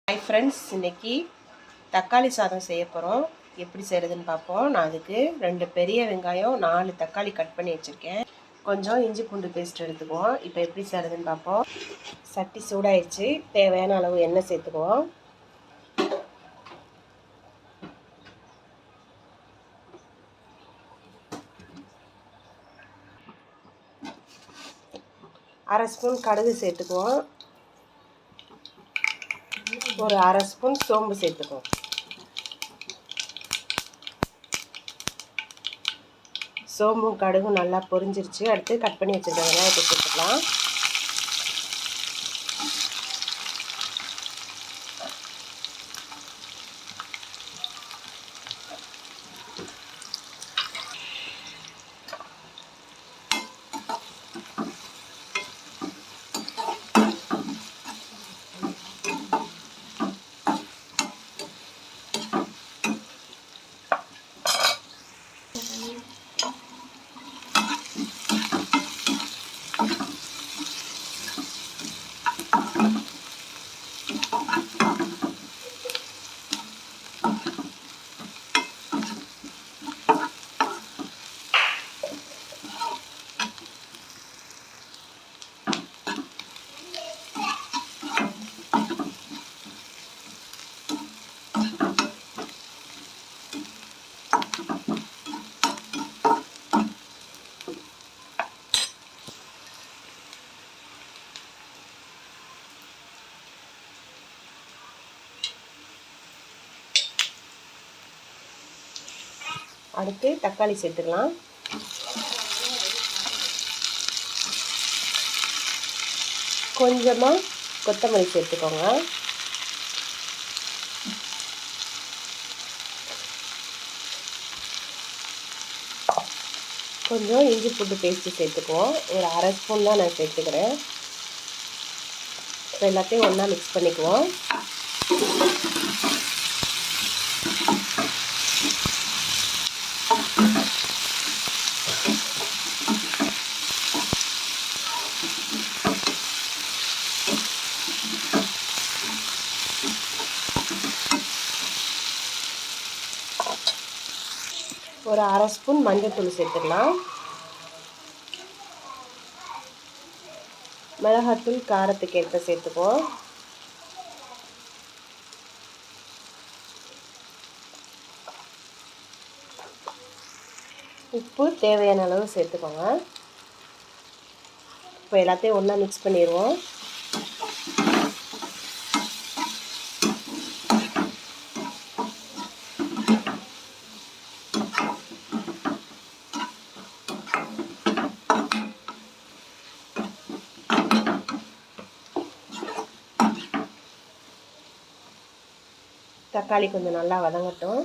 Hi friends, இன்றைக்கி தக்காளி சாதம் செய்ய போகிறோம். எப்படி செய்கிறதுன்னு பார்ப்போம். நான் அதுக்கு 2 பெரிய வெங்காயம் 4 தக்காளி கட் பண்ணி வச்சுருக்கேன். கொஞ்சம் இஞ்சி பூண்டு பேஸ்ட் எடுத்துக்குவோம். இப்போ எப்படி செய்கிறதுன்னு பார்ப்போம். சட்டி சூடாயிடுச்சு. தேவையான அளவு எண்ணெய் சேர்த்துக்குவோம். அரை ஸ்பூன் கடுகு சேர்த்துக்குவோம். ஒரு அரை ஸ்பூன் சோம்பு சேர்த்துக்குவோம். சோம்பும் கடுகும் நல்லா பொரிஞ்சிருச்சு. அடுத்து கட் பண்ணி வச்சுருக்க வெங்காயத்தை சேர்த்துக்கலாம். அடுத்து தக்காளி சேர்த்துக்கலாம். கொஞ்சமாக கொத்தமல்லி சேர்த்துக்கோங்க. கொஞ்சம் இஞ்சி பூண்டு பேஸ்ட்டு சேர்த்துக்குவோம். ஒரு அரை ஸ்பூன் தான் நான் சேர்த்துக்கிறேன். இப்போ எல்லாத்தையும் ஒன்றா மிக்ஸ் பண்ணிக்குவோம். ஒரு அரை ஸ்பூன் மஞ்சள்தூள் சேர்த்துக்கலாம். மிளகாத்தூள் காரத்துக்கு ஏற்ப சேர்த்துக்குவோம். உப்பு தேவையான அளவு சேர்த்துக்கோங்க. இப்போ எல்லாத்தையும் ஒன்றா மிக்ஸ் பண்ணிடுவோம். தக்காளி கொஞ்சம் நல்லா வதங்கட்டும்.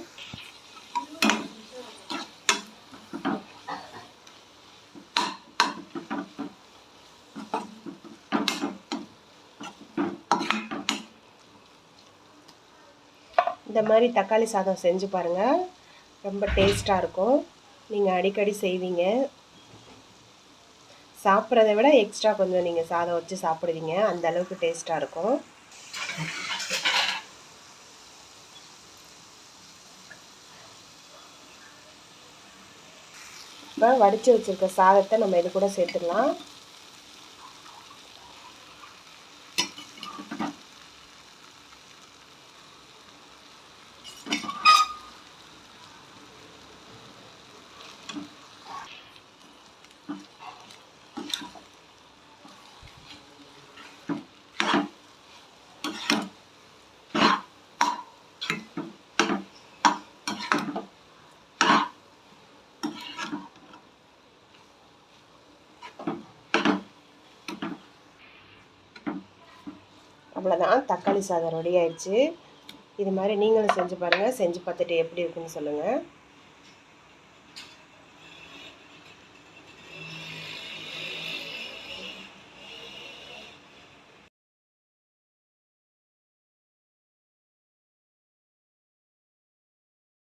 இந்த மாதிரி தக்காளி சாதம் செஞ்சு பாருங்கள். ரொம்ப டேஸ்ட்டாக இருக்கும். நீங்கள் அடிக்கடி செய்வீங்க. சாப்பிட்றத விட எக்ஸ்ட்ரா கொஞ்சம் நீங்கள் சாதம் வச்சு சாப்பிடுவீங்க. அந்த அளவுக்கு டேஸ்ட்டாக இருக்கும். இப்போ வடித்து வச்சுருக்க சாதத்தை நம்ம இது கூட சேர்த்துக்கலாம். அவ்வளோதான், தக்காளி சாதம் ரெடி ஆயிடுச்சு. இது மாதிரி நீங்களும் செஞ்சு பாருங்கள். செஞ்சு பார்த்துட்டு எப்படி இருக்குன்னு சொல்லுங்கள்.